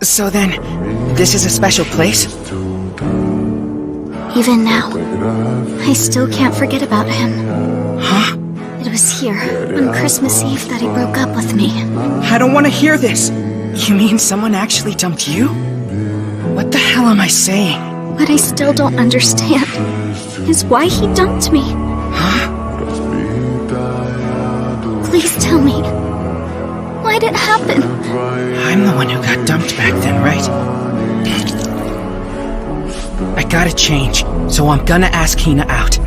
So then, this is a special place? Even now, I still can't forget about him. Huh? It was here, on Christmas Eve, that he broke up with me. I don't want to hear this! You mean someone actually dumped you? What the hell am I saying? What I still don't understand is why he dumped me. Huh? Please tell me. Why'd it happen? I'm the one who got dumped back then, right? I gotta change, so I'm gonna ask Hina out.